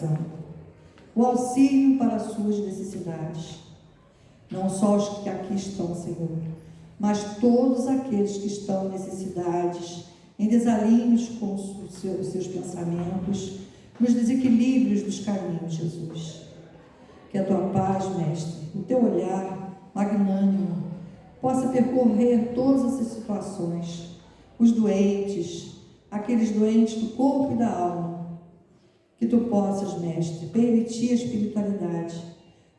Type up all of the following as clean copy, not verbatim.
provisão, o auxílio para as suas necessidades. Não só os que aqui estão, Senhor, mas todos aqueles que estão em necessidades, em desalinhos com os seus pensamentos, nos desequilíbrios dos caminhos, Jesus. Que a tua paz, Mestre, o teu olhar magnânimo, possa percorrer todas essas situações, os doentes, aqueles doentes do corpo e da alma, que tu possas, Mestre, permitir a espiritualidade,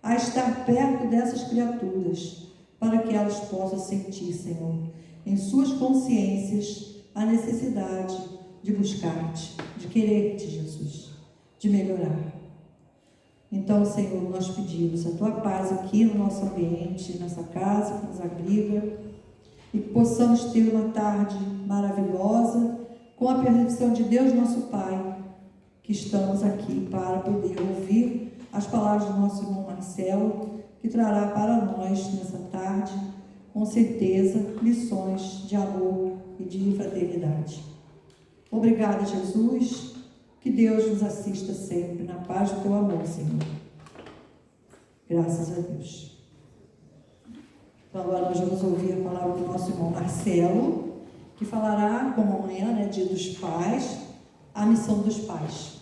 a estar perto dessas criaturas, para que elas possam sentir, Senhor, em suas consciências, a necessidade de buscar-te, de querer-te, Jesus, de melhorar. Então, Senhor, nós pedimos a tua paz aqui no nosso ambiente, nessa casa que nos abriga, e que possamos ter uma tarde maravilhosa, com a permissão de Deus, nosso Pai, que estamos aqui para poder ouvir as palavras do nosso irmão Marcelo, que trará para nós, nessa tarde, com certeza, lições de amor e de fraternidade. Obrigada, Jesus. Que Deus nos assista sempre na paz do teu amor, Senhor. Graças a Deus. Então, agora nós vamos ouvir a palavra do nosso irmão Marcelo, que falará, como amanhã, né, Dia dos Pais, a missão dos pais.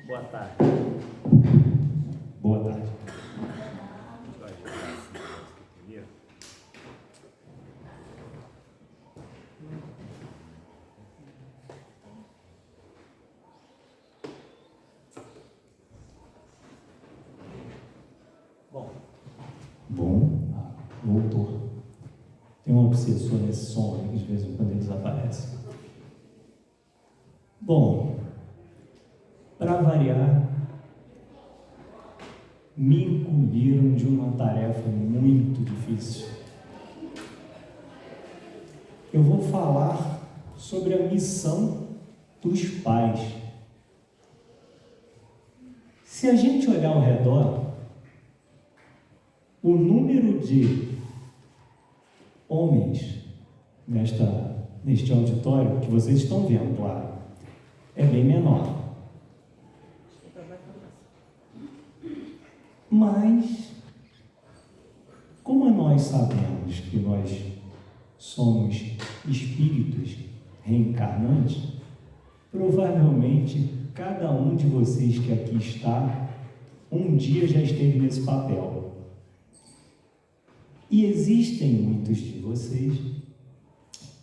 Boa tarde. Boa tarde. Bom, voltou. Tem um obsessor nesse som aí que de vez em quando ele desaparece. Bom, para variar, me incumbiram de uma tarefa muito difícil. Eu vou falar sobre a missão dos pais. Se a gente olhar ao redor, o número de homens neste auditório, que vocês estão vendo, claro, é bem menor. Mas, como nós sabemos que nós somos espíritos reencarnantes, provavelmente cada um de vocês que aqui está, um dia já esteve nesse papel. E existem muitos de vocês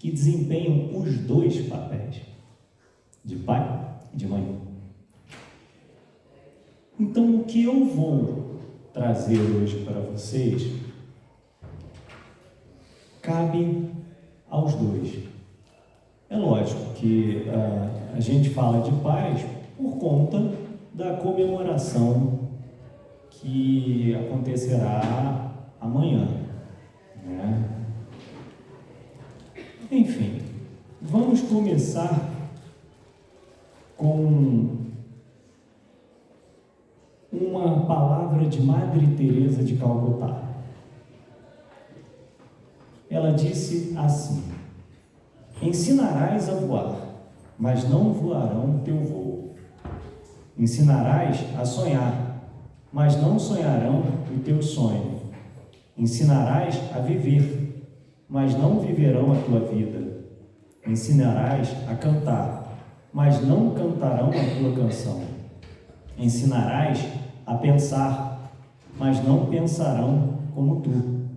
que desempenham os dois papéis, de pai e de mãe. Então, o que eu vou trazer hoje para vocês cabe aos dois. É lógico que a gente fala de pais por conta da comemoração que acontecerá amanhã, né? Enfim, vamos começar com uma palavra de Madre Teresa de Calcutá. Ela disse assim: ensinarás a voar, mas não voarão teu voo. Ensinarás a sonhar, mas não sonharão o teu sonho. Ensinarás a viver, mas não viverão a tua vida. Ensinarás a cantar, mas não cantarão a tua canção. Ensinarás a pensar, mas não pensarão como tu.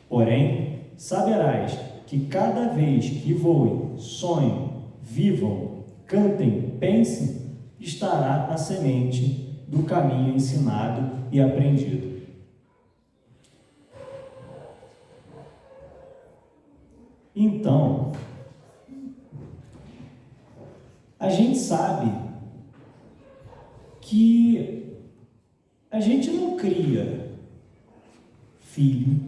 Porém, saberás que cada vez que voem, sonhem, vivam, cantem, pensem, estará a semente do caminho ensinado e aprendido. Então, a gente sabe que a gente não cria filho,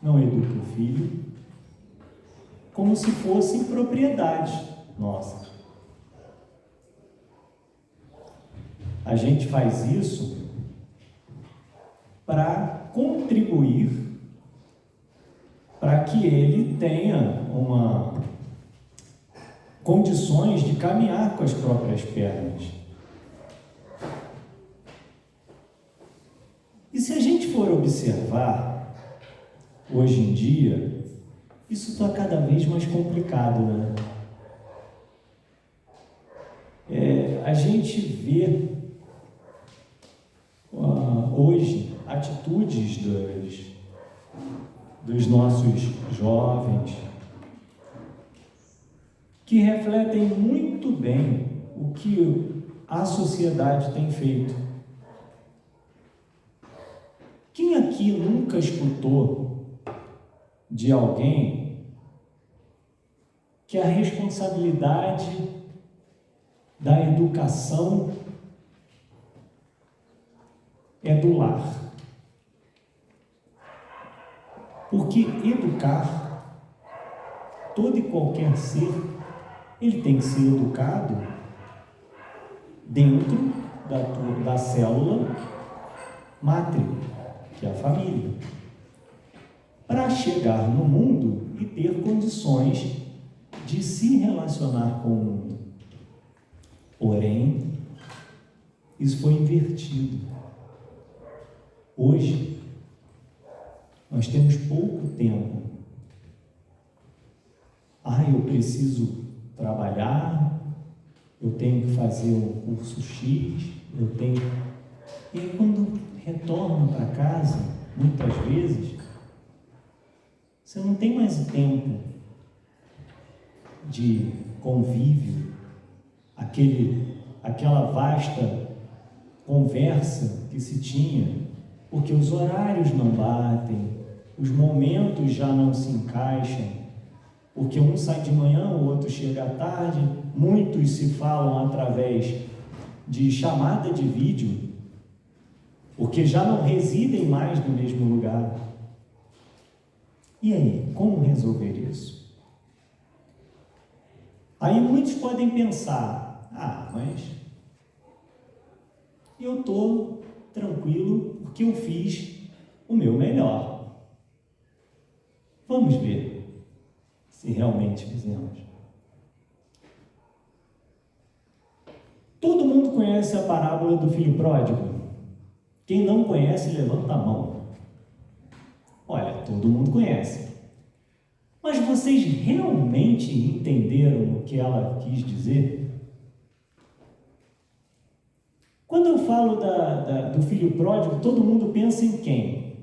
não educa o filho, como se fosse propriedade nossa. A gente faz isso para contribuir para que ele tenha condições de caminhar com as próprias pernas. E se a gente for observar, hoje em dia, isso está cada vez mais complicado, né? A gente vê hoje atitudes dos nossos jovens que refletem muito bem o que a sociedade tem feito. Quem aqui nunca escutou de alguém que a responsabilidade da educação é do lar? Porque educar todo e qualquer ser, ele tem que ser educado dentro da célula mátria, que é a família, para chegar no mundo e ter condições de se relacionar com o mundo. Porém, isso foi invertido. Hoje, nós temos pouco tempo. Eu preciso trabalhar, eu tenho que fazer um curso X, E aí, quando retorno para casa, muitas vezes, você não tem mais tempo de convívio, aquela vasta conversa que se tinha, porque os horários não batem, os momentos já não se encaixam, porque um sai de manhã, o outro chega à tarde, muitos se falam através de chamada de vídeo, porque já não residem mais no mesmo lugar. E aí, como resolver isso? Aí muitos podem pensar, mas eu estou tranquilo porque eu fiz o meu melhor. Vamos ver se realmente fizemos. Todo mundo conhece a parábola do filho pródigo? Quem não conhece, levanta a mão. Olha, todo mundo conhece. Mas vocês realmente entenderam o que ela quis dizer? Quando eu falo do filho pródigo, todo mundo pensa em quem?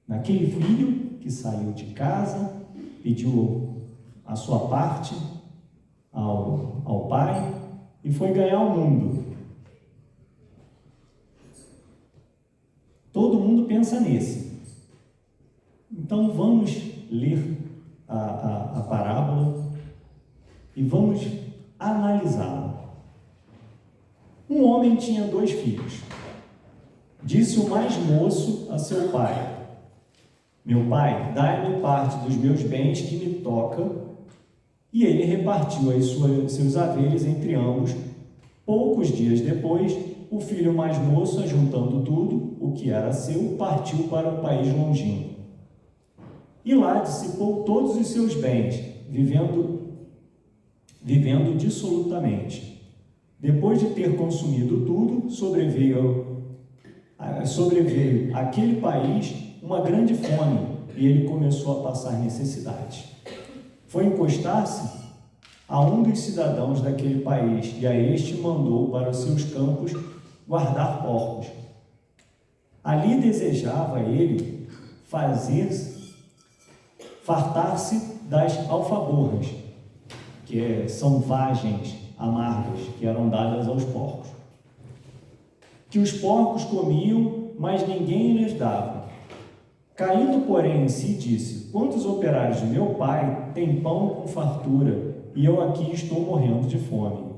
Naquele filho que saiu de casa, pediu a sua parte ao pai e foi ganhar o mundo. Todo mundo pensa nesse. Então vamos ler a parábola e vamos analisá-la. Um homem tinha 2 filhos. Disse o mais moço a seu pai: meu pai, dai-me parte dos meus bens que me toca. E ele repartiu seus haveres entre ambos. Poucos dias depois, o filho mais moço, ajuntando tudo o que era seu, partiu para um país longínquo. E lá dissipou todos os seus bens, vivendo dissolutamente. Depois de ter consumido tudo, sobreveio àquele país uma grande fome, e ele começou a passar necessidade. Foi encostar-se a um dos cidadãos daquele país, e a este mandou para os seus campos guardar porcos. Ali desejava ele fartar-se das alfaborras, que são vagens amargas que eram dadas aos porcos. Que os porcos comiam, mas ninguém lhes dava. Caindo, porém, em si, disse: quantos operários de meu pai têm pão com fartura, e eu aqui estou morrendo de fome?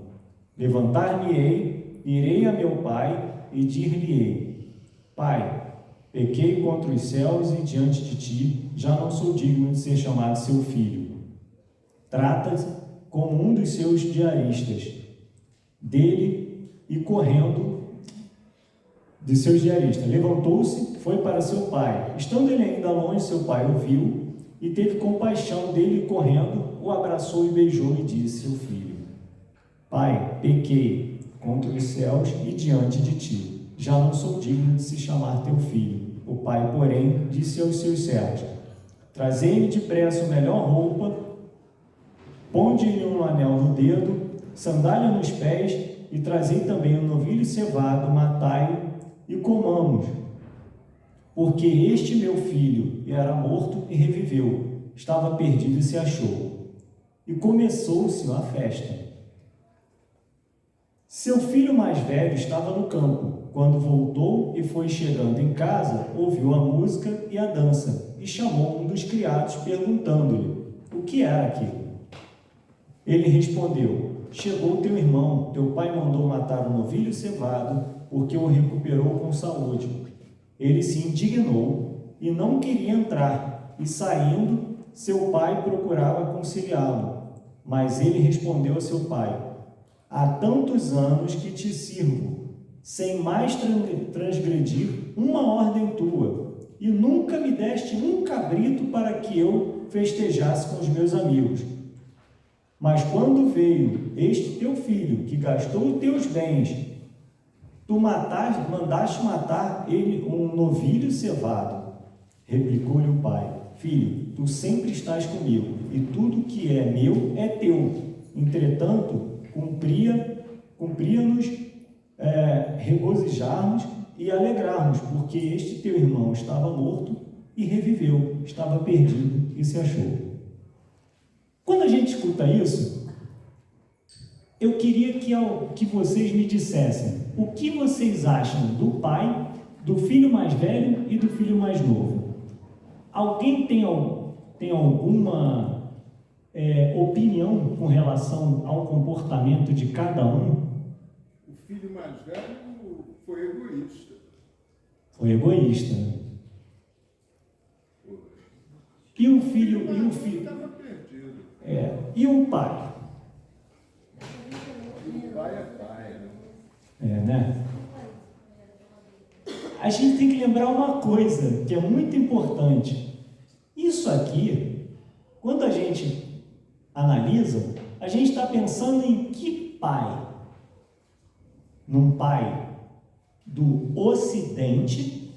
Levantar-me-ei, irei a meu pai e dir-lhe-ei: Pai, pequei contra os céus e diante de ti, já não sou digno de ser chamado seu filho. Trata-se como um dos seus diaristas, dele e correndo de seus diaristas. Levantou-se, foi para seu pai. Estando ele ainda longe, seu pai o viu, e teve compaixão dele, e correndo, o abraçou e beijou e disse ao filho: Pai, pequei contra os céus e diante de ti. Já não sou digno de se chamar teu filho. O pai, porém, disse aos seus servos: Trazei-me depressa a melhor roupa, ponde-lhe um anel no dedo, sandália nos pés, e trazei também um novilho cevado, matai-o e comamos. Porque este meu filho era morto e reviveu, estava perdido e se achou. E começou-se a festa. Seu filho mais velho estava no campo. Quando voltou e foi chegando em casa, ouviu a música e a dança, e chamou um dos criados, perguntando-lhe o que era aquilo. Ele respondeu: Chegou teu irmão, teu pai mandou matar um novilho cevado, porque o recuperou com saúde. Ele se indignou e não queria entrar, e saindo, seu pai procurava conciliá-lo. Mas ele respondeu a seu pai: Há tantos anos que te sirvo, sem mais transgredir uma ordem tua, e nunca me deste um cabrito para que eu festejasse com os meus amigos. Mas quando veio este teu filho, que gastou os teus bens, tu mandaste matar ele um novilho cevado. Replicou-lhe o pai: Filho, tu sempre estás comigo, e tudo que é meu é teu. Entretanto, cumpria-nos regozijarmos e alegrarmos, porque este teu irmão estava morto e reviveu, estava perdido e se achou. Quando a gente escuta isso, eu queria que vocês me dissessem o que vocês acham do pai, do filho mais velho e do filho mais novo. Alguém tem alguma opinião com relação ao comportamento de cada um? O filho mais velho foi egoísta. Foi egoísta. E o filho? Estava perdido. E o pai? O pai é pai, Né? A gente tem que lembrar uma coisa que é muito importante. Isso aqui, quando a gente analisa, a gente está pensando em que pai? Num pai do Ocidente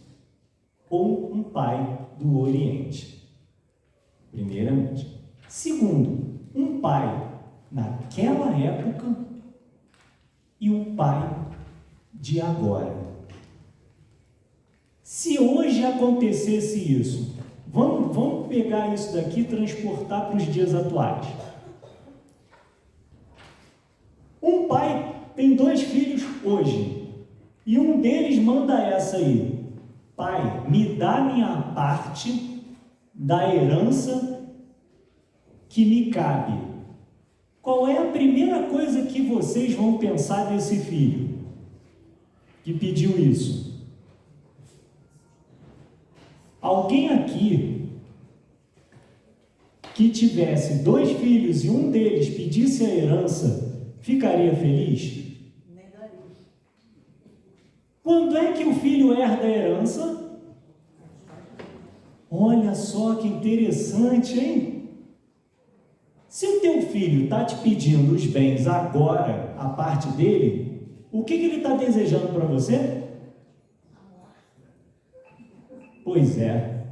ou um pai do Oriente? Primeiramente. Segundo, um pai naquela época e um pai de agora. Se hoje acontecesse isso, vamos pegar isso daqui e transportar para os dias atuais. Um pai tem 2 filhos hoje, e um deles manda essa aí: Pai, me dá minha parte da herança que me cabe. Qual é a primeira coisa que vocês vão pensar desse filho que pediu isso? Alguém aqui que tivesse 2 filhos e um deles pedisse a herança, ficaria feliz? Quando é que o filho herda a herança? Olha só que interessante, hein? Se o teu filho está te pedindo os bens agora, a parte dele, o que ele está desejando para você? Pois é.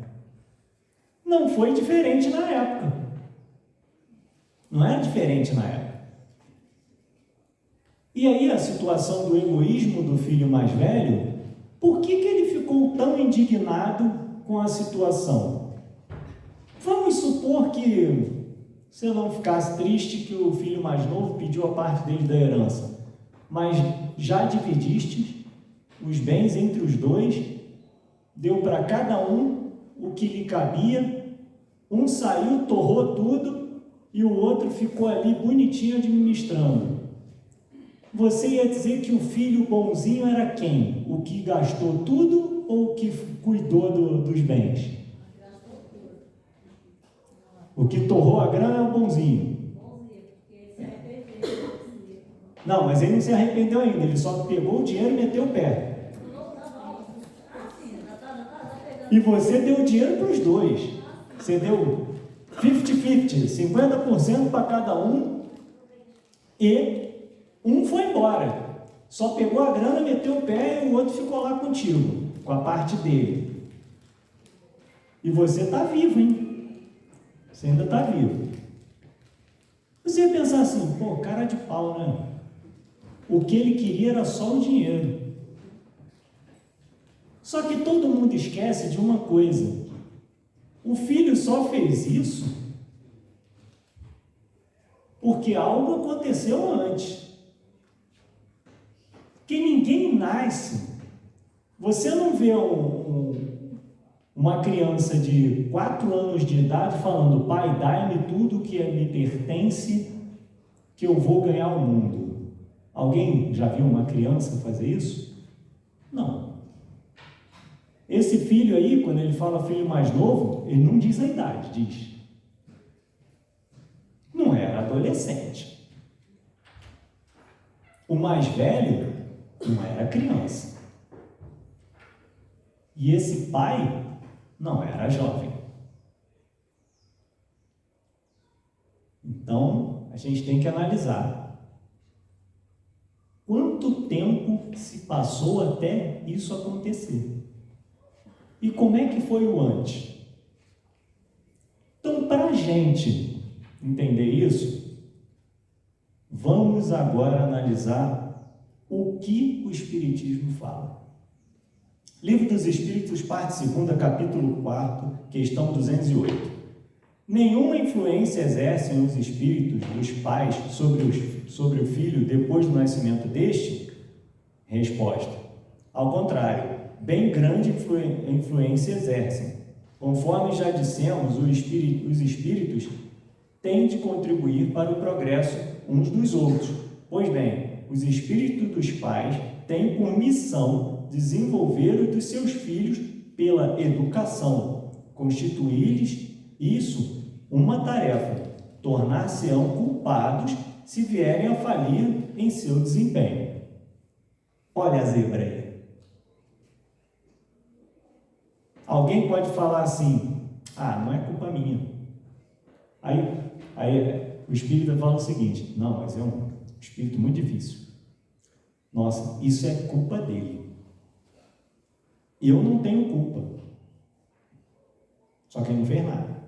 Não foi diferente na época. Não era diferente na época. E aí a situação do egoísmo do filho mais velho, por que ele ficou tão indignado com a situação? Vamos supor que você não ficasse triste que o filho mais novo pediu a parte dele da herança, mas já dividiste os bens entre os 2, deu para cada um o que lhe cabia, um saiu, torrou tudo e o outro ficou ali bonitinho administrando. Você ia dizer que o filho bonzinho era quem? O que gastou tudo ou o que cuidou dos bens? O que torrou a grana é o bonzinho. Não, mas ele não se arrependeu ainda, ele só pegou o dinheiro e meteu o pé. E você deu dinheiro para os 2. Você deu 50-50, 50% para cada um, e um foi embora. Só pegou a grana, meteu o pé e o outro ficou lá contigo, com a parte dele. E você está vivo, hein? Você ainda está vivo. Você ia pensar assim, pô, cara de pau, né? O que ele queria era só o dinheiro. Só que todo mundo esquece de uma coisa. O filho só fez isso porque algo aconteceu antes. Que ninguém nasce. Você não vê uma criança de 4 anos de idade falando: pai, dai-me tudo que me pertence, que eu vou ganhar o mundo. Alguém já viu uma criança fazer isso? Não. Esse filho aí, quando ele fala filho mais novo, ele não diz a idade, diz. Não era adolescente. O mais velho não era criança. E esse pai não era jovem. Então, a gente tem que analisar quanto tempo se passou até isso acontecer. E como é que foi o antes? Então, para a gente entender isso, vamos agora analisar o que o Espiritismo fala. Livro dos Espíritos, parte 2, capítulo 4, questão 208. Nenhuma influência exercem os espíritos dos pais sobre o filho depois do nascimento deste? Resposta: ao contrário, bem grande influência exercem. Conforme já dissemos, os espíritos têm de contribuir para o progresso uns dos outros. Pois bem, os espíritos dos pais têm por missão desenvolver os dos seus filhos pela educação, constituir-lhes isso uma tarefa, tornar-se-ão culpados se vierem a falir em seu desempenho. Olha a zebra aí. Alguém pode falar assim: ah, não é culpa minha. Aí o espírita fala o seguinte: não, mas é um espírito muito difícil. Nossa, isso é culpa dele. Eu não tenho culpa. Só que ele não fez nada.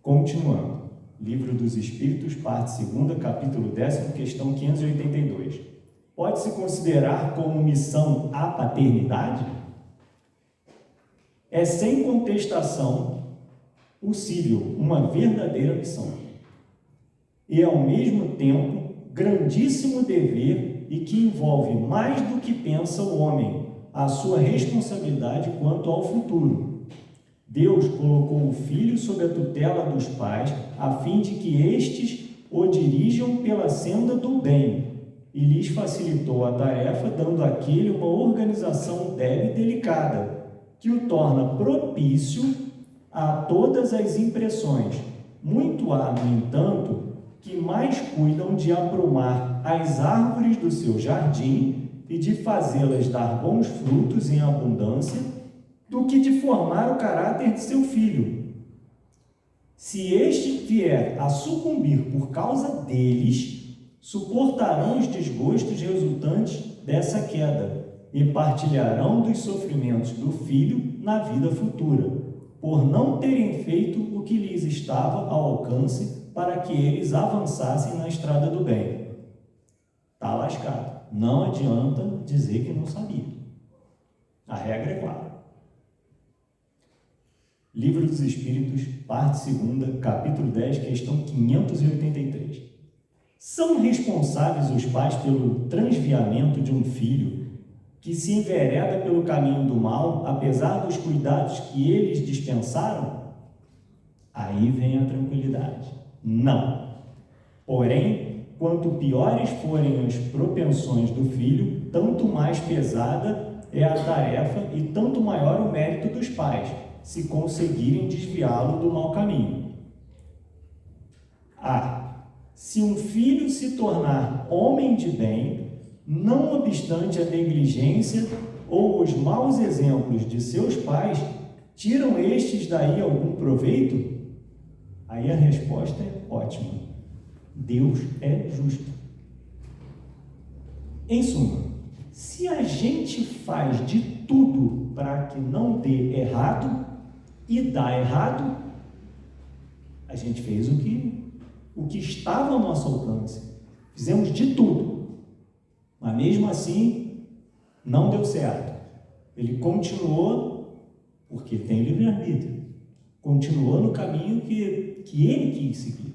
Continuando. Livro dos Espíritos, parte 2, capítulo 10, questão 582. Pode-se considerar como missão a paternidade? É sem contestação possível uma verdadeira missão. E ao mesmo tempo grandíssimo dever e que envolve mais do que pensa o homem, a sua responsabilidade quanto ao futuro. Deus colocou o filho sob a tutela dos pais, a fim de que estes o dirijam pela senda do bem, e lhes facilitou a tarefa, dando àquele uma organização débil e delicada, que o torna propício a todas as impressões. Muito há, no entanto, que mais cuidam de aprumar as árvores do seu jardim e de fazê-las dar bons frutos em abundância, do que de formar o caráter de seu filho. Se este vier a sucumbir por causa deles, suportarão os desgostos resultantes dessa queda e partilharão dos sofrimentos do filho na vida futura, por não terem feito o que lhes estava ao alcance para que eles avançassem na estrada do bem. Está lascado. Não adianta dizer que não sabia. A regra é clara. Livro dos Espíritos, parte 2, capítulo 10, questão 583. São responsáveis os pais pelo transviamento de um filho que se envereda pelo caminho do mal, apesar dos cuidados que eles dispensaram? Aí vem a tranquilidade. Não. Porém, quanto piores forem as propensões do filho, tanto mais pesada é a tarefa e tanto maior o mérito dos pais, se conseguirem desviá-lo do mau caminho. Se um filho se tornar homem de bem, não obstante a negligência ou os maus exemplos de seus pais, Tiram estes daí algum proveito? Aí a resposta é ótima. Deus é justo. Em suma, se a gente faz de tudo para que não dê errado e dá errado, a gente fez o que estava ao nosso alcance. Fizemos de tudo, mas mesmo assim não deu certo. Ele continuou, porque tem livre-arbítrio, continuou no caminho que ele quis seguir.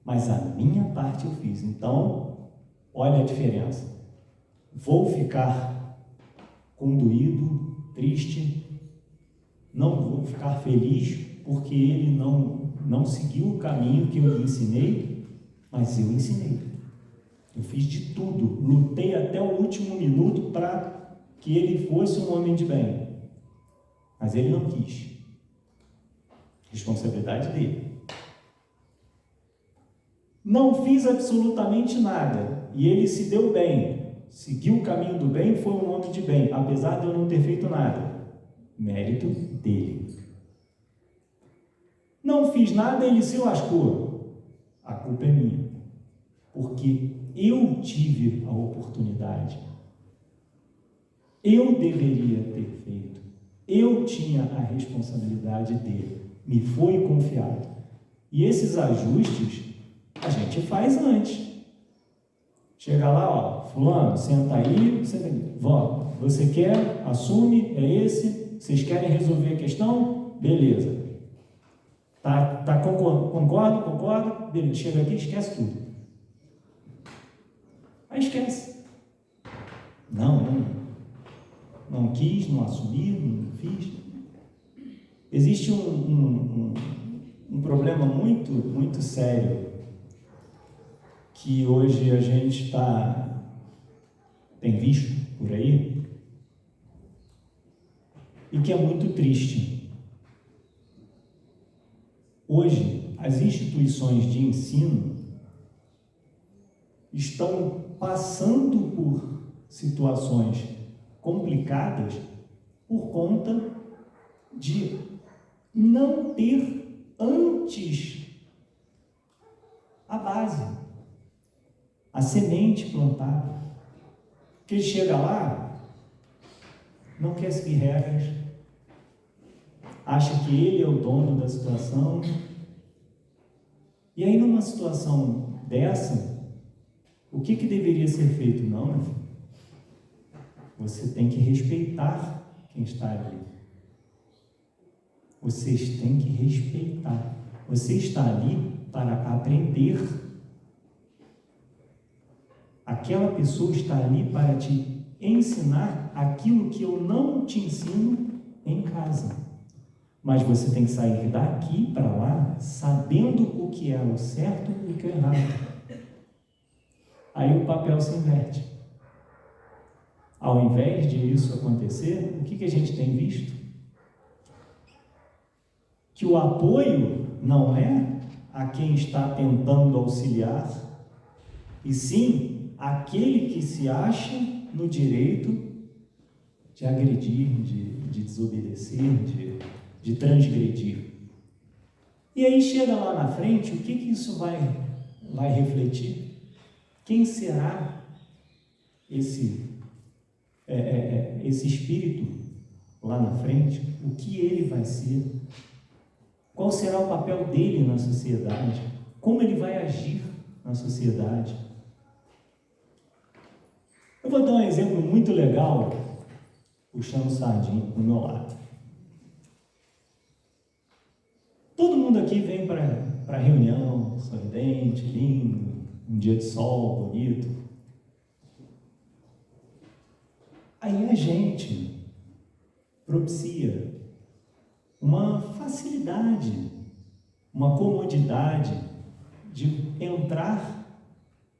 Mas a minha parte eu fiz. Então, olha a diferença. Vou ficar condoído, triste, não vou ficar feliz porque ele não seguiu o caminho que eu lhe ensinei, mas eu ensinei. Eu fiz de tudo, lutei até o último minuto para que ele fosse um homem de bem, mas ele não quis. Responsabilidade dele. Não fiz absolutamente nada e ele se deu bem, seguiu o caminho do bem, foi um homem de bem, apesar de eu não ter feito nada. Mérito dele. Não fiz nada, ele se lascou. A culpa é minha, porque eu tive a oportunidade. Eu deveria ter feito. Eu tinha a responsabilidade dele. Me foi confiado. E esses ajustes a gente faz antes. Chega lá, ó, fulano, senta aí, vó, você quer, assume, é esse, vocês querem resolver a questão? Beleza. Tá concordo, beleza, chega aqui, esquece tudo. Aí esquece. Não quis, não assumi, não fiz. Existe um problema muito sério que hoje a gente tem visto por aí e que é muito triste. Hoje, as instituições de ensino estão passando por situações complicadas por conta de não ter antes a base, a semente plantada. Porque ele chega lá, não quer seguir regras, acha que ele é o dono da situação. E aí, numa situação dessa, o que deveria ser feito? Não, meu filho. Você tem que respeitar quem está ali. Vocês têm que respeitar. Você está ali para aprender. Aquela pessoa está ali para te ensinar aquilo que eu não te ensino em casa. Mas você tem que sair daqui para lá sabendo o que é o certo e o que é o errado. Aí o papel se inverte. Ao invés de isso acontecer, o que a gente tem visto? Que o apoio não é a quem está tentando auxiliar, e sim aquele que se acha no direito de agredir, de desobedecer, de transgredir. E aí chega lá na frente, o que isso vai refletir? Quem será esse espírito lá na frente? O que ele vai ser? Qual será o papel dele na sociedade? Como ele vai agir na sociedade? Eu vou dar um exemplo muito legal, puxando sardinha para o meu lado. Todo mundo aqui vem para a reunião, sorridente, lindo, um dia de sol, bonito. Aí a gente propicia uma facilidade, uma comodidade de entrar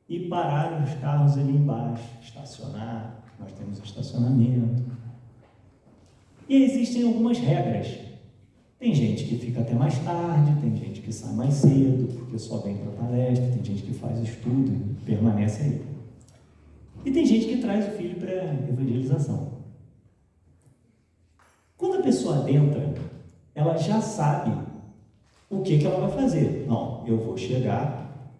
e parar os carros ali embaixo, estacionar, nós temos estacionamento. E existem algumas regras. Tem gente que fica até mais tarde, tem gente que sai mais cedo, porque só vem para a palestra, tem gente que faz estudo e permanece aí. E tem gente que traz o filho para evangelização. Quando a pessoa adentra, ela já sabe o que ela vai fazer. Não, eu vou chegar,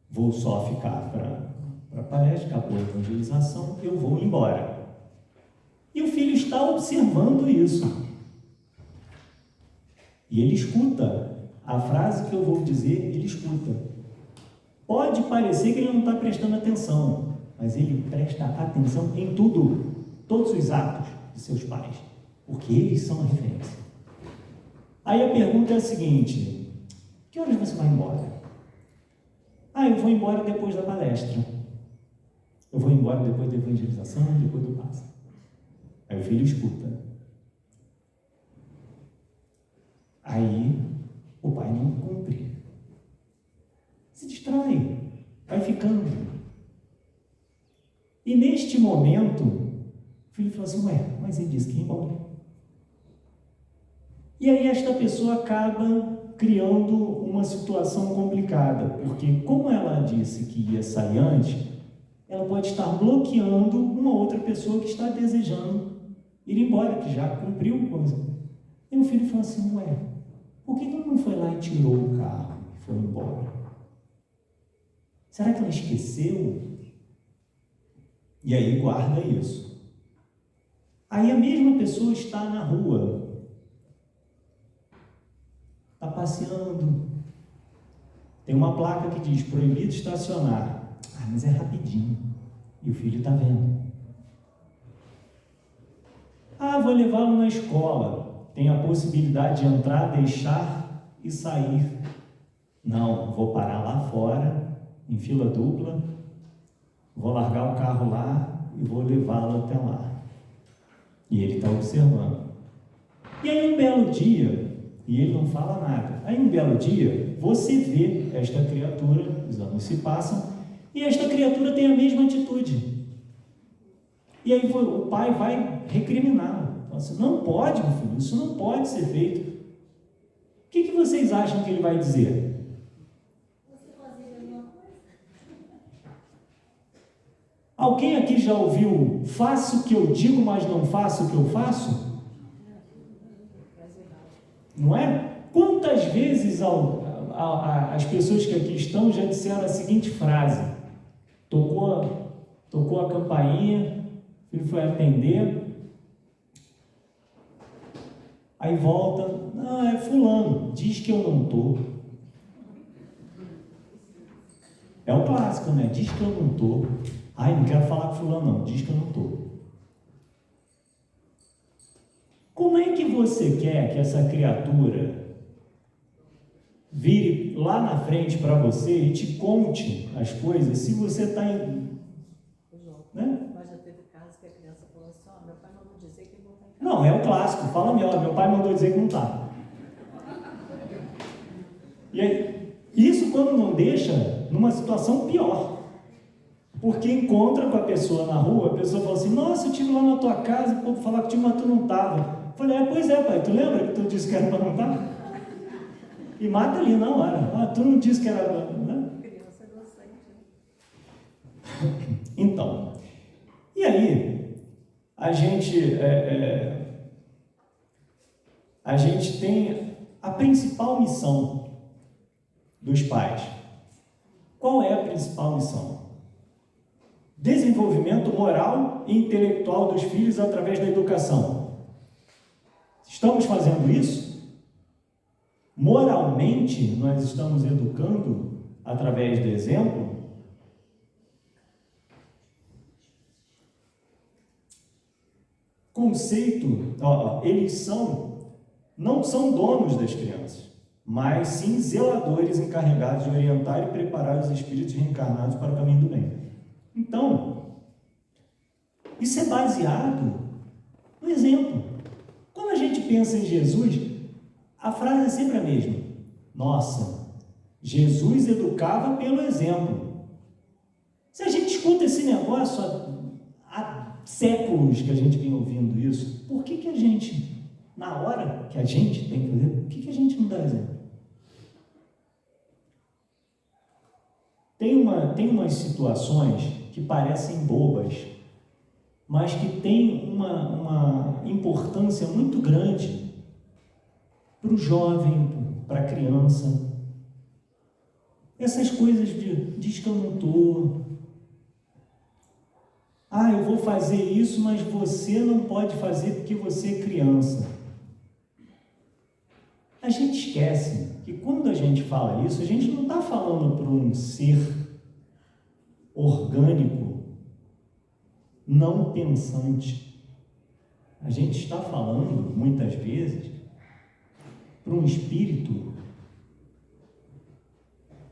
vou só ficar para a palestra, acabou a evangelização, eu vou embora. E o filho está observando isso. E ele escuta a frase que eu vou dizer, ele escuta. Pode parecer que ele não está prestando atenção, mas ele presta atenção em tudo, todos os atos de seus pais, porque eles são a referência. Aí a pergunta é a seguinte: que horas você vai embora? Eu vou embora depois da palestra. Eu vou embora depois da evangelização, depois do passe. Aí o filho escuta. Aí o pai não cumpre. Se distrai, vai ficando. E neste momento, o filho fala assim: mas ele disse que ia embora. E aí esta pessoa acaba criando uma situação complicada, porque como ela disse que ia sair antes, ela pode estar bloqueando uma outra pessoa que está desejando ir embora, que já cumpriu coisa. E o filho fala assim: por que ela não foi lá e tirou o carro e foi embora? Será que ela esqueceu? E aí guarda isso. Aí a mesma pessoa está na rua, está passeando, tem uma placa que diz proibido estacionar. Mas é rapidinho. E o filho está vendo. Vou levá-lo na escola. Tem a possibilidade de entrar, deixar e sair. Não, vou parar lá fora, em fila dupla, vou largar o carro lá e vou levá-lo até lá. E ele está observando. E aí um belo dia, e ele não fala nada, aí um belo dia, você vê esta criatura, os anos se passam, e esta criatura tem a mesma atitude. E aí o pai vai recriminá-lo. Fala assim: não pode, meu filho, isso não pode ser feito. O que vocês acham que ele vai dizer? Alguém aqui já ouviu: faço o que eu digo, mas não faço o que eu faço? Não é? Quantas vezes as pessoas que aqui estão já disseram a seguinte frase: tocou a campainha, o filho foi atender, aí volta: não, é fulano, diz que eu não estou. É o clássico, né? Diz que eu não estou. Não quero falar com fulano não, diz que eu não estou. Como é que você quer que essa criatura vire lá na frente para você e te conte as coisas se você está em... Né? Mas já teve casos que a criança falou assim: meu pai mandou dizer que não está em casa. Não, é o clássico, fala melhor, meu pai mandou dizer que não está. E aí, isso quando não deixa numa situação pior. Porque encontra com a pessoa na rua, a pessoa fala assim: nossa, eu estive lá na tua casa, o povo falava que tinha, mas tu não estava. Eu falei: pois é, pai, tu lembra que tu disse que era para não estar? E mata ali na hora. Tu não disse que era... Né? Criança inocente. Então, e aí, a gente tem a principal missão dos pais. Qual é a principal missão? Desenvolvimento moral e intelectual dos filhos através da educação. Estamos fazendo isso? Moralmente, nós estamos educando através do exemplo? Conceito, eles não são donos das crianças, mas sim zeladores encarregados de orientar e preparar os espíritos reencarnados para o caminho do bem. Então, isso é baseado no exemplo. Quando a gente pensa em Jesus, a frase é sempre a mesma: nossa, Jesus educava pelo exemplo. Se a gente escuta esse negócio há séculos que a gente vem ouvindo isso, por que a gente, na hora que a gente tem que fazer, por que a gente não dá exemplo? Tem umas situações que parecem bobas, mas que tem uma importância muito grande para o jovem, para a criança. Essas coisas de diz que eu não estou. Ah, eu vou fazer isso, mas você não pode fazer porque você é criança. A gente esquece que quando a gente fala isso, a gente não está falando para um ser orgânico, não pensante. A gente está falando, muitas vezes, para um espírito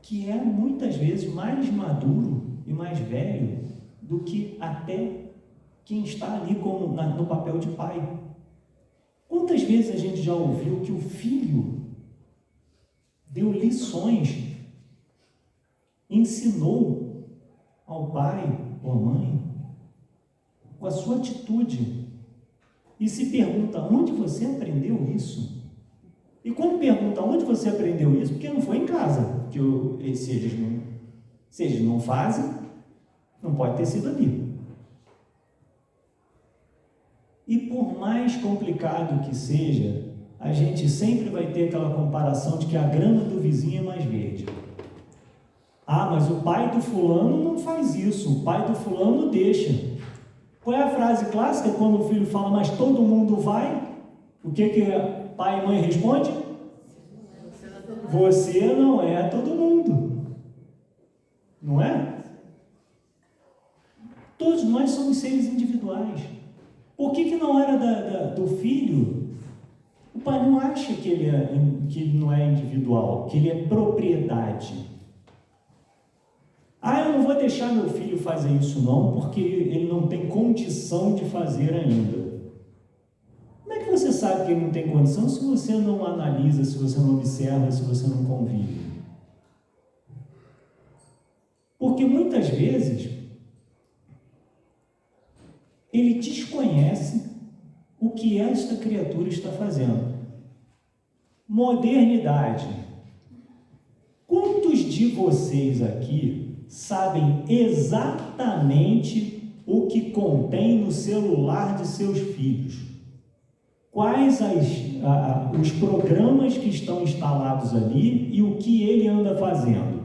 que é muitas vezes mais maduro e mais velho do que até quem está ali no papel de pai. Quantas vezes a gente já ouviu que o filho deu lições, ensinou ao pai ou à mãe com a sua atitude e se pergunta: onde você aprendeu isso? E quando pergunta onde você aprendeu isso, porque não foi em casa, porque se eles não fazem, não pode ter sido ali. E por mais complicado que seja, a gente sempre vai ter aquela comparação de que a grama do vizinho é mais verde. Ah, mas o pai do fulano não faz isso, o pai do fulano deixa. Qual é a frase clássica quando o filho fala, mas todo mundo vai? O que pai e mãe responde? Você não é todo mundo. Não é? Todos nós somos seres individuais. Por que na hora do filho, o pai não acha que ele não é individual, que ele é propriedade? Ah, eu não vou deixar meu filho fazer isso não, porque ele não tem condição de fazer ainda. Como é que você sabe que ele não tem condição se você não analisa, se você não observa, se você não convive? Porque muitas vezes ele desconhece o que esta criatura está fazendo. Modernidade. Quantos de vocês aqui sabem exatamente o que contém no celular de seus filhos? Quais os programas que estão instalados ali e o que ele anda fazendo?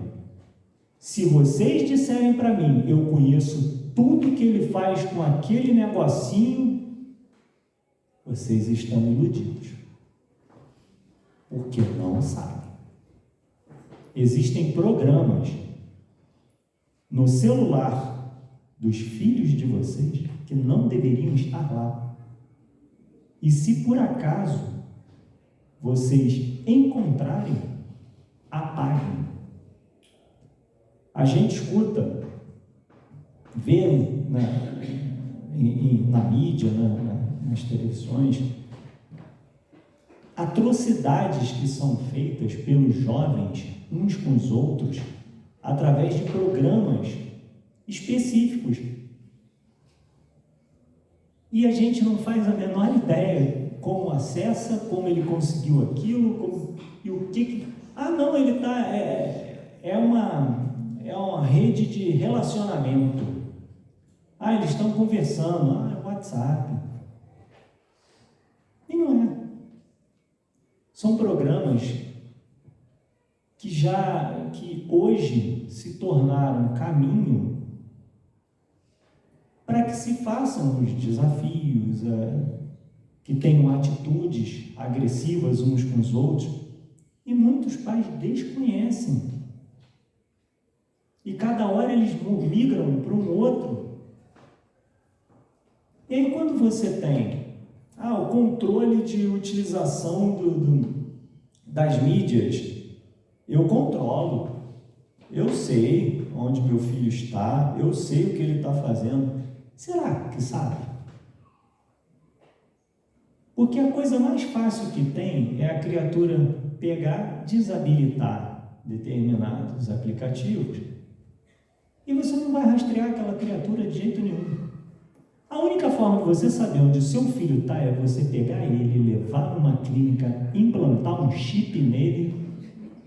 Se vocês disserem para mim, eu conheço tudo que ele faz com aquele negocinho, vocês estão iludidos, porque não sabem. Existem programas no celular dos filhos de vocês que não deveriam estar lá. E se por acaso vocês encontrarem, apaguem. A gente escuta, vê na mídia, nas televisões, atrocidades que são feitas pelos jovens uns com os outros através de programas específicos. E a gente não faz a menor ideia como acessa, como ele conseguiu aquilo, e o que... Ah, não, ele está... É uma rede de relacionamento. Ah, eles estão conversando. Ah, é WhatsApp. E não é. São programas que hoje se tornaram caminho para que se façam os desafios, que tenham atitudes agressivas uns com os outros, e muitos pais desconhecem. E cada hora eles migram para um outro. E aí quando você tem o controle de utilização das mídias, eu controlo, eu sei onde meu filho está, eu sei o que ele está fazendo. Será que sabe? Porque a coisa mais fácil que tem é a criatura pegar, desabilitar determinados aplicativos e você não vai rastrear aquela criatura de jeito nenhum. A única forma de você saber onde o seu filho está é você pegar ele, levar numa clínica, implantar um chip nele,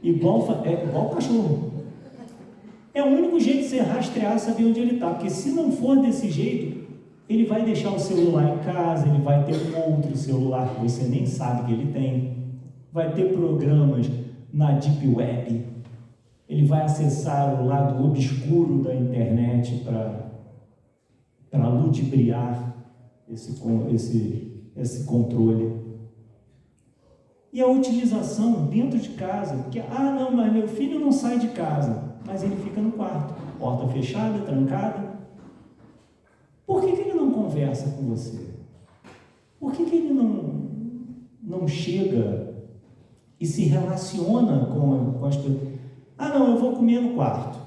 igual cachorro. É o único jeito de você rastrear, saber onde ele está, porque se não for desse jeito, Ele vai deixar o celular em casa, ele vai ter um outro celular que você nem sabe que ele tem, vai ter programas na Deep Web, ele vai acessar o lado obscuro da internet para ludibriar esse controle. E a utilização dentro de casa, porque, não, mas meu filho não sai de casa, mas ele fica no quarto, porta fechada, trancada. Por que ele não conversa com você? Por que ele não chega e se relaciona com as coisas? Não, eu vou comer no quarto,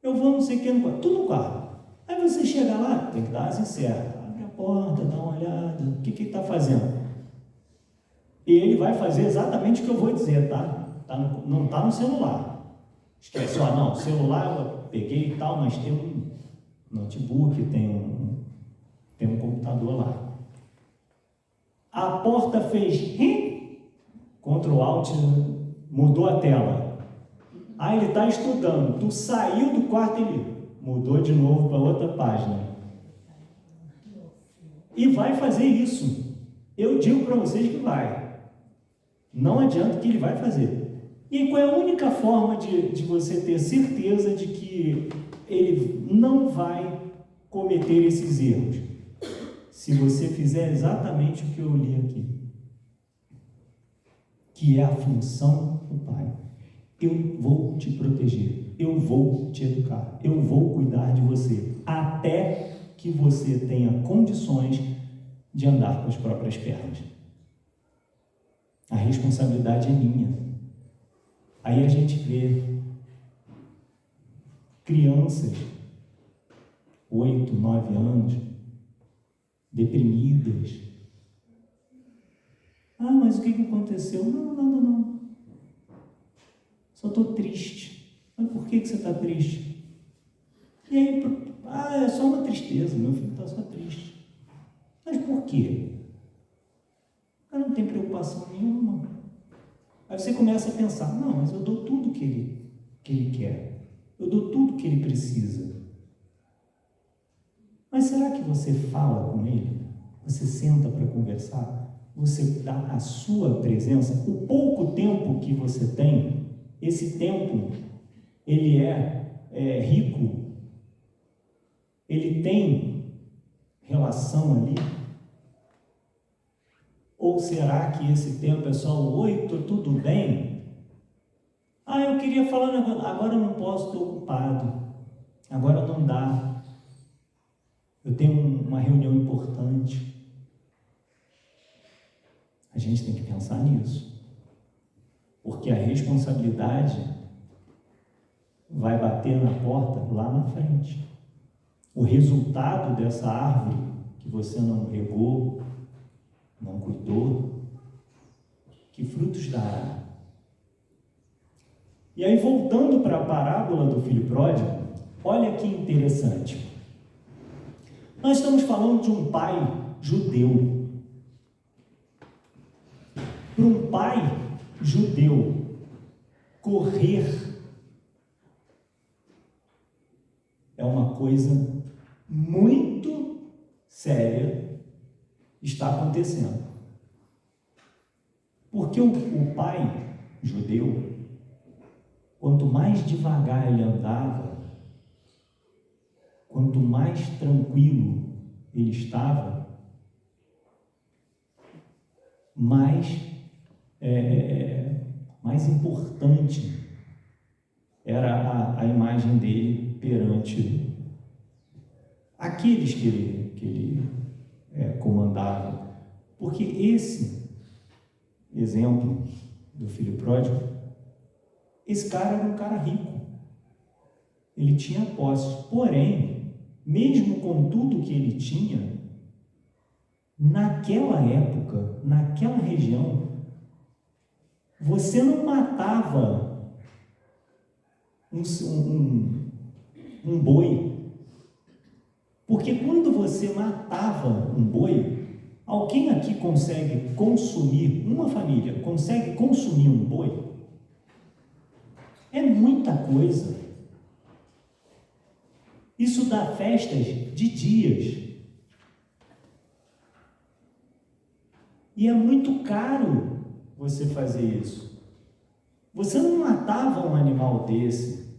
eu vou não sei o que no quarto, tudo no quarto. Aí você chega lá, tem que dar as incertas, abre a porta, dá uma olhada, o que ele está fazendo? E ele vai fazer exatamente o que eu vou dizer, tá? Não está no celular. Esquece, não, o celular eu peguei e tal, mas tem um notebook, tem um computador lá. A porta fez Ctrl Alt, mudou a tela. Ele está estudando. Tu saiu do quarto, ele mudou de novo para outra página. E vai fazer isso. Eu digo para vocês que vai. Não adianta que ele vai fazer. E qual é a única forma de você ter certeza de que ele não vai cometer esses erros? Se você fizer exatamente o que eu li aqui, que é a função do pai. Eu vou te proteger, eu vou te educar, eu vou cuidar de você, até que você tenha condições de andar com as próprias pernas. A responsabilidade é minha. Aí a gente vê crianças, 8, 9 anos, deprimidas. Mas o que aconteceu? Não. Só estou triste. Mas por que você está triste? E aí, é só uma tristeza, meu filho está só triste. Mas por quê? Não tem preocupação nenhuma. Aí você começa a pensar, mas eu dou tudo que ele quer. Eu dou tudo que ele precisa. Mas será que você fala com ele? Você senta para conversar? Você dá a sua presença? O pouco tempo que você tem, esse tempo, ele é rico? Ele tem relação ali? Ou será que esse tempo é só oi, tudo bem? Eu queria falar, agora eu não posso, estou ocupado. Agora não dá. Eu tenho uma reunião importante. A gente tem que pensar nisso. Porque a responsabilidade vai bater na porta lá na frente. O resultado dessa árvore que você não regou, não cuidou, que frutos dará? E aí, voltando para a parábola do filho pródigo, olha que interessante. Nós estamos falando de um pai judeu. Para um pai judeu correr é uma coisa muito séria está acontecendo. Porque o pai judeu, quanto mais devagar ele andava, quanto mais tranquilo ele estava, mais importante era a imagem dele perante aqueles que ele comandava. Porque esse exemplo do filho pródigo, esse cara era um cara rico, ele tinha posse, porém, mesmo com tudo que ele tinha, naquela época, naquela região, você não matava um boi, porque quando você matava um boi, alguém aqui consegue consumir, uma família consegue consumir um boi? É muita coisa. Isso dá festas de dias. E é muito caro você fazer isso. Você não matava um animal desse,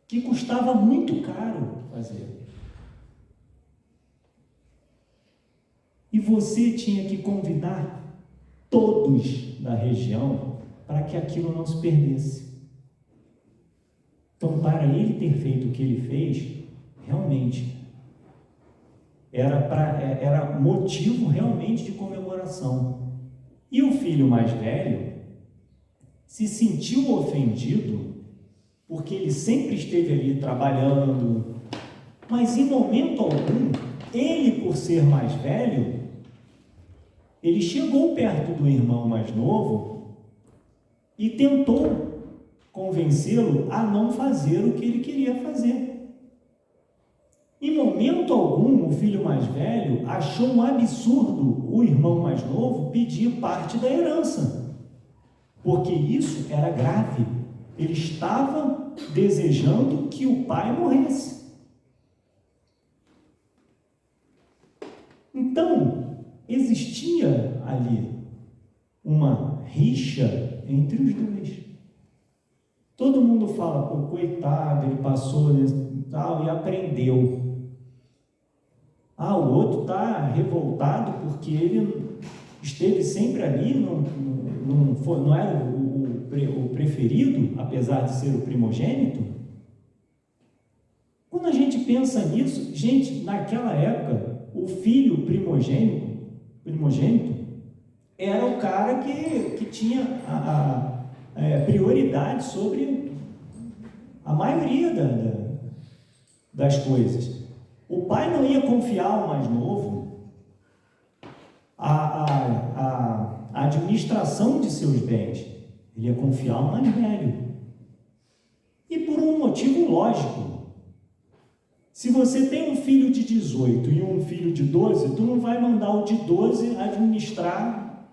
que custava muito caro fazer. E você tinha que convidar todos da região para que aquilo não se perdesse. Então, para ele ter feito o que ele fez, realmente, era motivo realmente de comemoração. E o filho mais velho se sentiu ofendido, porque ele sempre esteve ali trabalhando, mas em momento algum, ele, por ser mais velho, ele chegou perto do irmão mais novo e tentou convencê-lo a não fazer o que ele queria fazer. Em momento algum, o filho mais velho achou um absurdo o irmão mais novo pedir parte da herança, porque isso era grave. Ele estava desejando que o pai morresse. Então, existia ali uma rixa entre os dois. Todo mundo fala, pô, coitado, ele passou tal e aprendeu. O outro está revoltado porque ele esteve sempre ali, não era o preferido, apesar de ser o primogênito. Quando a gente pensa nisso, gente, naquela época, o filho primogênito era o cara que tinha a prioridade sobre a maioria das coisas. O pai não ia confiar ao mais novo a administração de seus bens, ele ia confiar ao mais velho. E por um motivo lógico. Se você tem um filho de 18 e um filho de 12, tu não vai mandar o de 12 administrar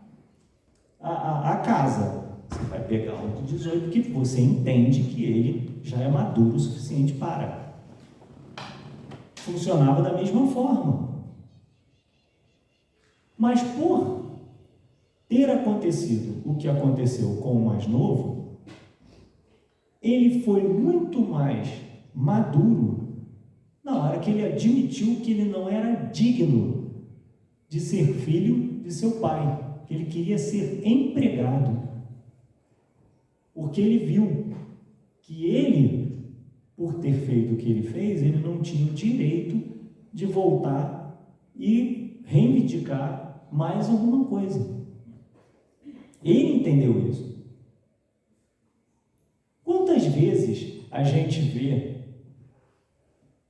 a casa. Você vai pegar o de 18 que você entende que ele já é maduro o suficiente para. Funcionava da mesma forma. Mas por ter acontecido o que aconteceu com o mais novo, ele foi muito mais maduro na hora que ele admitiu que ele não era digno de ser filho de seu pai, que ele queria ser empregado, porque ele viu que ele, por ter feito o que ele fez, ele não tinha o direito de voltar e reivindicar mais alguma coisa. Ele entendeu isso. Quantas vezes a gente vê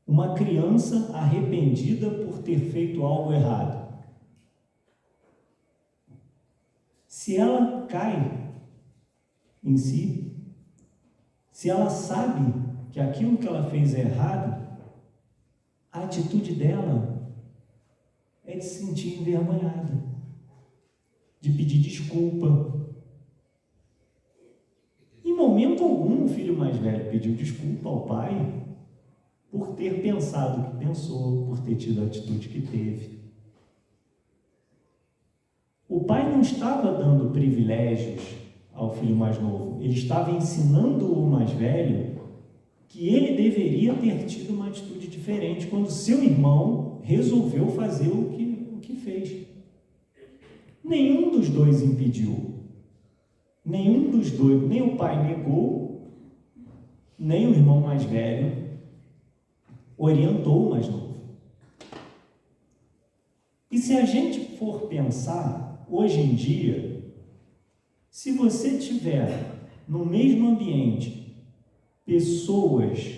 uma criança arrependida por ter feito algo errado? Se ela cai em si, se ela sabe que aquilo que ela fez é errado, a atitude dela é de se sentir envergonhada, de pedir desculpa. Em momento algum, o filho mais velho pediu desculpa ao pai por ter pensado o que pensou, por ter tido a atitude que teve. O pai não estava dando privilégios ao filho mais novo, ele estava ensinando o mais velho que ele deveria ter tido uma atitude diferente quando seu irmão resolveu fazer o que fez. Nenhum dos dois impediu. Nenhum dos dois, nem o pai negou, nem o irmão mais velho orientou o mais novo. E se a gente for pensar, hoje em dia, se você tiver no mesmo ambiente pessoas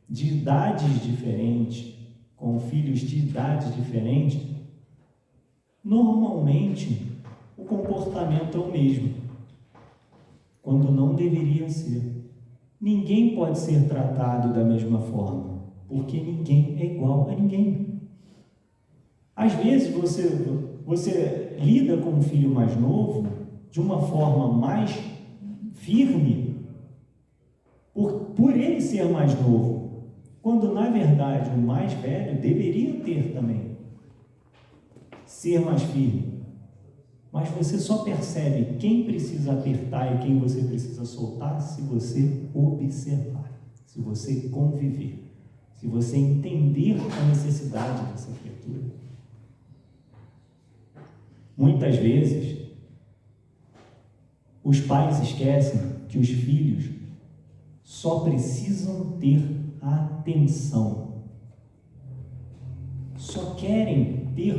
de idades diferentes, com filhos de idades diferentes, normalmente o comportamento é o mesmo, quando não deveria ser. Ninguém pode ser tratado da mesma forma, porque ninguém é igual a ninguém. Às vezes você lida com um filho mais novo de uma forma mais firme, por ele ser mais novo, quando na verdade o mais velho deveria ter também, ser mais firme. Mas você só percebe quem precisa apertar e quem você precisa soltar se você observar, se você conviver, se você entender a necessidade dessa criatura. Muitas vezes, os pais esquecem que os filhos só precisam ter atenção. Só querem ter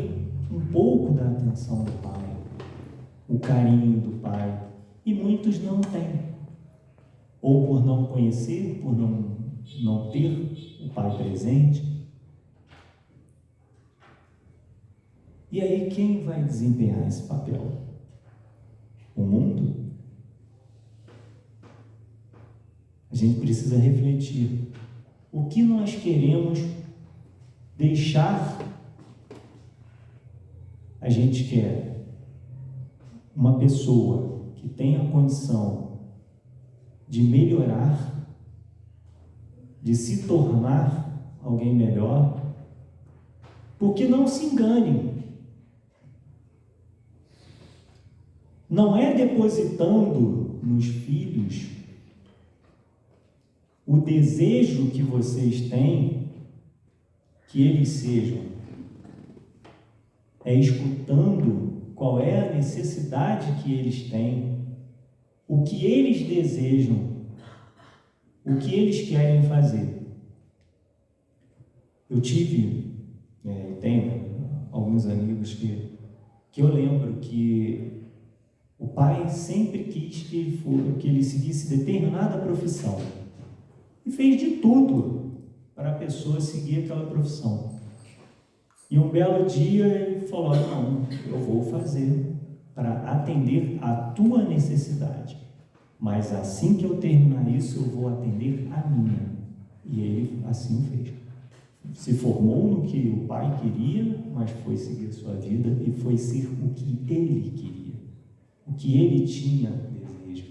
um pouco da atenção do pai, o carinho do pai, e muitos não têm. Ou por não conhecer, por não ter o pai presente. E aí quem vai desempenhar esse papel? O mundo? A gente precisa refletir. O que nós queremos deixar? A gente quer uma pessoa que tenha condição de melhorar, de se tornar alguém melhor, porque não se enganem. Não é depositando nos filhos o desejo que vocês têm que eles sejam. É escutando qual é a necessidade que eles têm, o que eles desejam, o que eles querem fazer. Eu tenho alguns amigos que eu lembro que o pai sempre quis que ele seguisse determinada profissão e fez de tudo para a pessoa seguir aquela profissão. E um belo dia ele falou: não, eu vou fazer para atender a tua necessidade, mas assim que eu terminar isso, eu vou atender a minha. E ele assim fez. Se formou no que o pai queria, mas foi seguir a sua vida e foi ser o que ele queria, o que ele tinha desejo.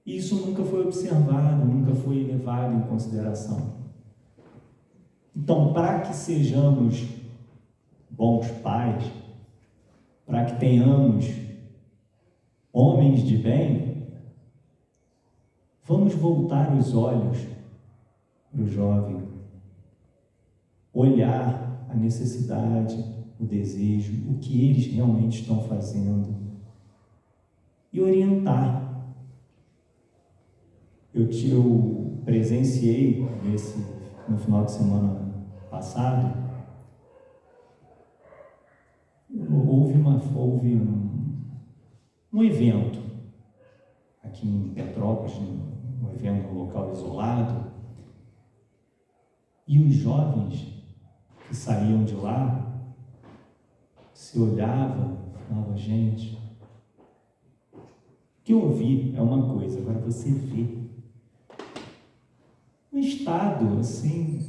E isso nunca foi observado, nunca foi levado em consideração. Então, para que sejamos bons pais, para que tenhamos homens de bem, vamos voltar os olhos para o jovem, olhar a necessidade, o desejo, o que eles realmente estão fazendo e orientar. Eu presenciei no final de semana passado, houve um evento aqui em Petrópolis, um evento num local isolado, e os jovens que saíam de lá se olhavam e falavam: gente, o que eu ouvi é uma coisa, agora você vê um estado assim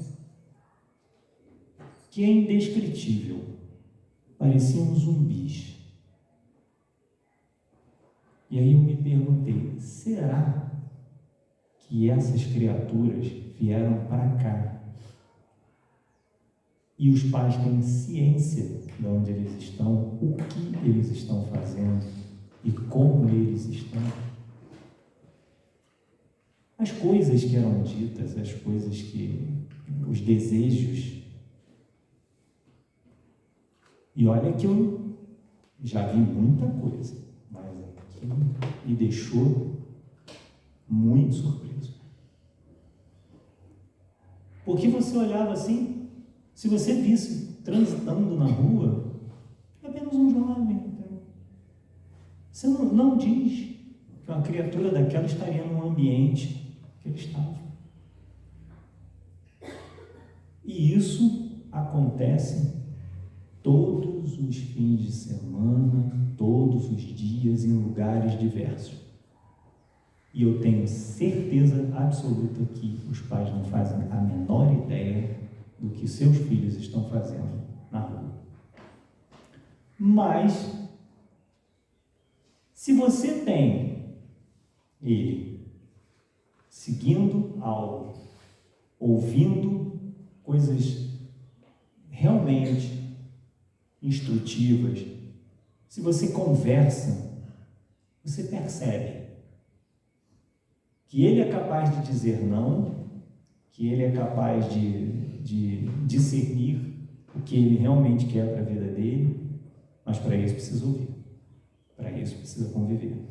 que é indescritível, pareciam zumbis. E aí eu me perguntei: será que essas criaturas vieram para cá e os pais têm ciência de onde eles estão, o que eles estão fazendo e como eles estão? As coisas que eram ditas, as coisas os desejos. E olha que eu já vi muita coisa, mas aqui me deixou muito surpreso. Porque você olhava assim, se você visse transitando na rua, é apenas um jovem. Então, você não diz que uma criatura daquela estaria num ambiente que ele estava. E isso acontece todos os fins de semana, todos os dias, em lugares diversos. E eu tenho certeza absoluta que os pais não fazem a menor ideia do que seus filhos estão fazendo na rua. Mas, se você tem ele seguindo algo, ouvindo coisas realmente instrutivas, se você conversa, você percebe que ele é capaz de dizer não, que ele é capaz de discernir o que ele realmente quer para a vida dele, mas para isso precisa ouvir, para isso precisa conviver.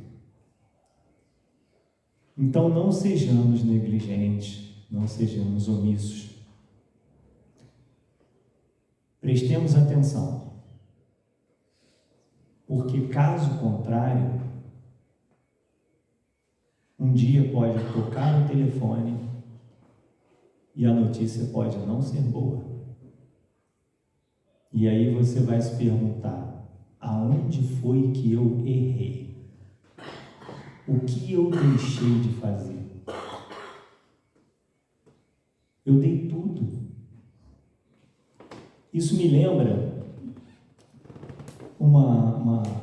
Então não sejamos negligentes, não sejamos omissos. Prestemos atenção, porque caso contrário, um dia pode tocar o telefone e a notícia pode não ser boa. E aí você vai se perguntar, aonde foi que eu errei? O que eu deixei de fazer? Eu dei tudo. Isso me lembra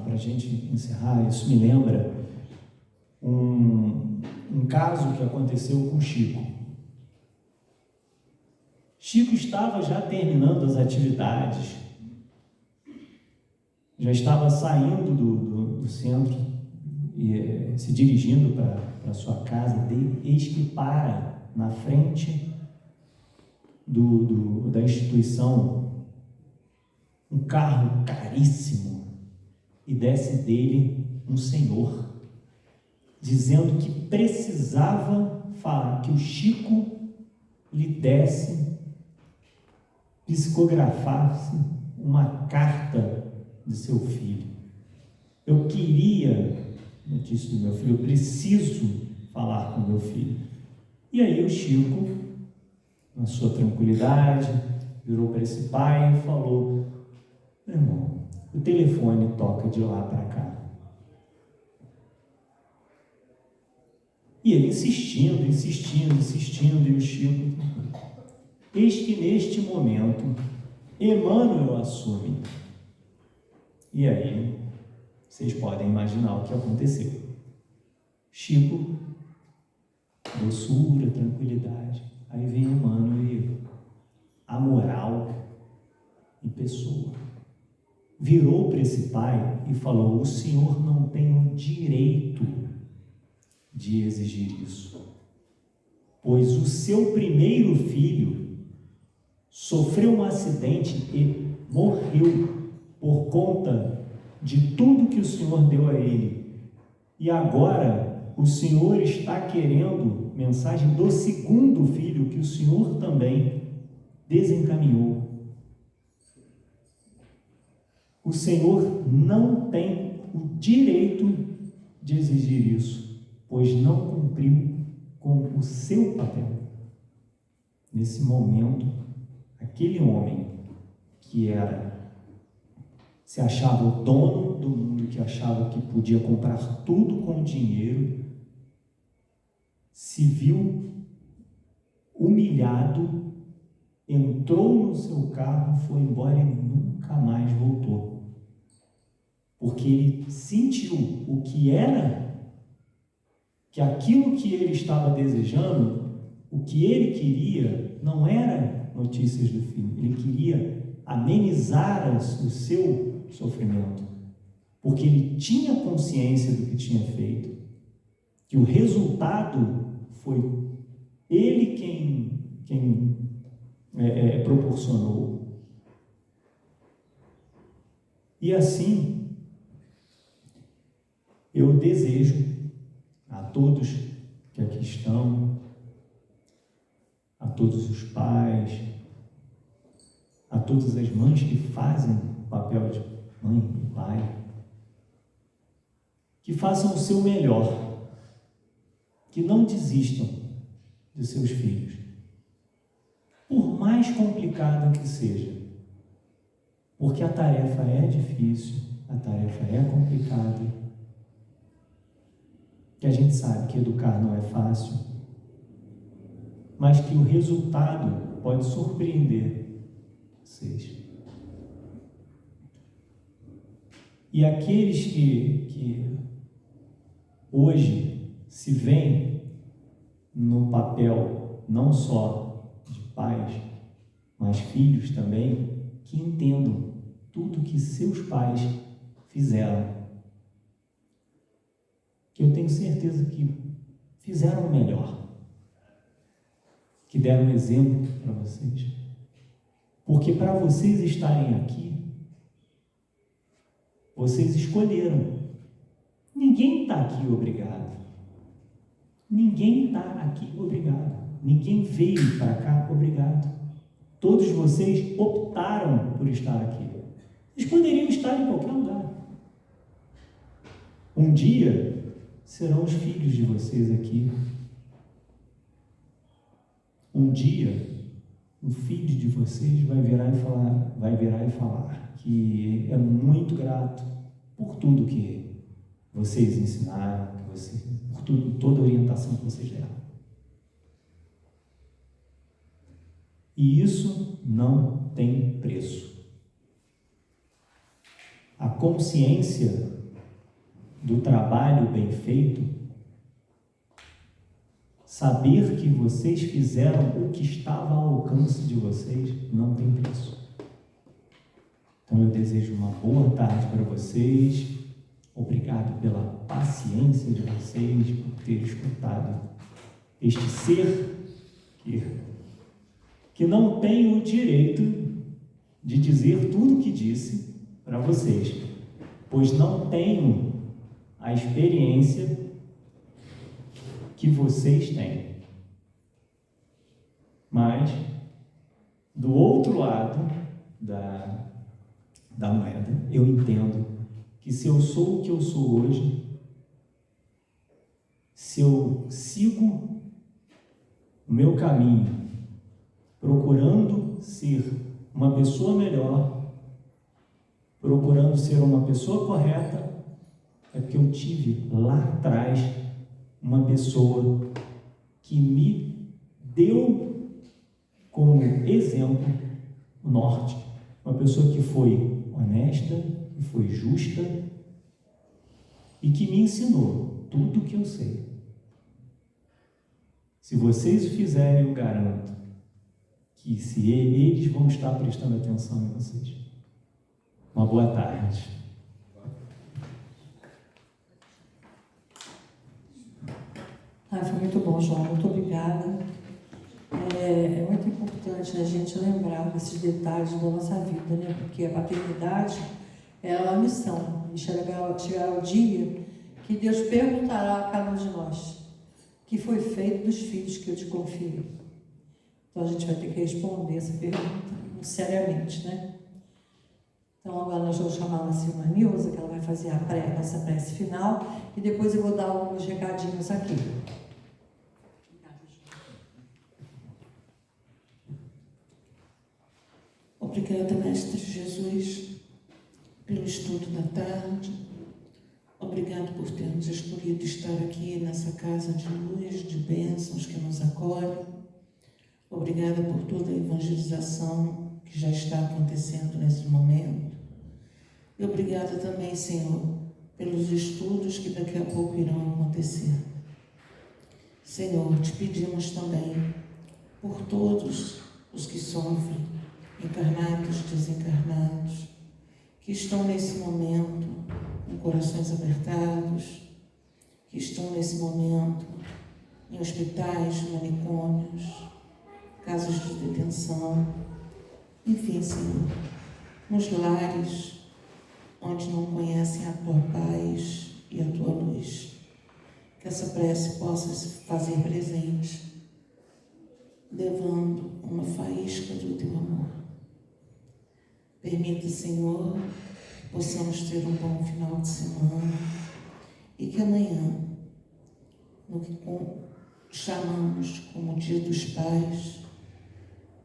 para a gente encerrar, isso me lembra um caso que aconteceu com Chico. Chico estava já terminando as atividades, já estava saindo do centro e se dirigindo para a sua casa, eis que para na frente da instituição um carro caríssimo e desce dele um senhor, dizendo que precisava falar, que o Chico lhe desse, psicografasse uma carta de seu filho. Eu queria, eu disse do meu filho, eu preciso falar com meu filho. E aí o Chico, na sua tranquilidade, virou para esse pai e falou: meu irmão, o telefone toca de lá para cá. E ele insistindo, e o Chico, eis que neste momento Emmanuel assume. E aí vocês podem imaginar o que aconteceu. Chico, doçura, tranquilidade. Aí vem Emmanuel e a moral em pessoa. Virou para esse pai e falou: o senhor não tem o direito de exigir isso, pois o seu primeiro filho sofreu um acidente e morreu por conta de tudo que o senhor deu a ele. E agora o senhor está querendo mensagem do segundo filho, que o senhor também desencaminhou. O senhor não tem o direito de exigir isso, pois não cumpriu com o seu papel. Nesse momento, aquele homem que se achava o dono do mundo, que achava que podia comprar tudo com dinheiro, se viu humilhado, entrou no seu carro, foi embora e nunca mais voltou. Porque ele sentiu o que era, que aquilo que ele estava desejando, o que ele queria, não era notícias do fim. Ele queria amenizar o seu sofrimento, porque ele tinha consciência do que tinha feito, que o resultado foi ele quem proporcionou. E assim, eu desejo a todos que aqui estão, a todos os pais, a todas as mães que fazem o papel de mãe e pai, que façam o seu melhor, que não desistam de seus filhos, por mais complicado que seja, porque a tarefa é difícil, a tarefa é complicada, que a gente sabe que educar não é fácil, mas que o resultado pode surpreender vocês. E aqueles que hoje se veem no papel não só de pais, mas filhos também, que entendam tudo que seus pais fizeram, que eu tenho certeza que fizeram o melhor, que deram exemplo para vocês, porque para vocês estarem aqui, vocês escolheram. Ninguém está aqui obrigado. Ninguém está aqui obrigado. Ninguém veio para cá obrigado. Todos vocês optaram por estar aqui. Vocês poderiam estar em qualquer lugar. Um dia serão os filhos de vocês aqui. Um dia um filho de vocês vai virar e falar que é muito grato por tudo que vocês ensinaram, por toda a orientação que vocês deram. E isso não tem preço. A consciência do trabalho bem feito, saber que vocês fizeram o que estava ao alcance de vocês, não tem preço. Então eu desejo uma boa tarde para vocês. Obrigado pela paciência de vocês, por ter escutado este ser que não tem o direito de dizer tudo o que disse para vocês, pois não tenho a experiência que vocês têm. Mas, do outro lado da moeda, eu entendo que se eu sou o que eu sou hoje, se eu sigo o meu caminho, procurando ser uma pessoa melhor, procurando ser uma pessoa correta, é porque eu tive lá atrás uma pessoa que me deu como exemplo o norte, uma pessoa que foi honesta, que foi justa e que me ensinou tudo o que eu sei. Se vocês o fizerem, eu garanto que eles vão estar prestando atenção em vocês. Uma boa tarde. Foi muito bom, João. Muito obrigada. É muito importante a gente lembrar desses detalhes da nossa vida, né? Porque a paternidade é uma missão. E chegará o dia que Deus perguntará a cada um de nós o que foi feito dos filhos que eu te confiei. Então a gente vai ter que responder essa pergunta seriamente, né? Então agora nós vamos chamar a Silma Nilza, que ela vai fazer essa prece final, e depois eu vou dar alguns recadinhos aqui. Obrigada, Mestre Jesus, pelo estudo da tarde. Obrigado por termos escolhido estar aqui nessa casa de luz, de bênçãos que nos acolhe. Obrigada por toda a evangelização que já está acontecendo nesse momento. E obrigada também, Senhor, pelos estudos que daqui a pouco irão acontecer. Senhor, te pedimos também por todos os que sofrem, encarnados, desencarnados, que estão nesse momento com corações apertados, que estão nesse momento em hospitais, manicômios, casas de detenção, enfim, Senhor, nos lares onde não conhecem a Tua paz e a Tua luz. Que essa prece possa se fazer presente, levando uma faísca do Teu amor. Permita, Senhor, que possamos ter um bom final de semana e que amanhã, no que chamamos como Dia dos Pais,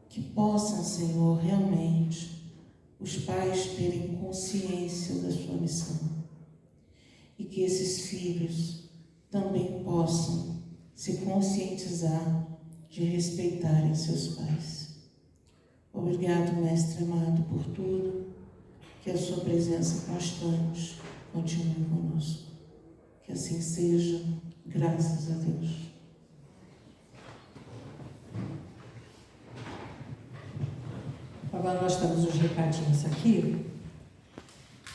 que possam, Senhor, realmente os pais terem consciência da sua missão e que esses filhos também possam se conscientizar de respeitarem seus pais. Obrigado, Mestre amado, por tudo, que a sua presença constante continue conosco. Que assim seja, graças a Deus. Agora nós temos os recadinhos aqui.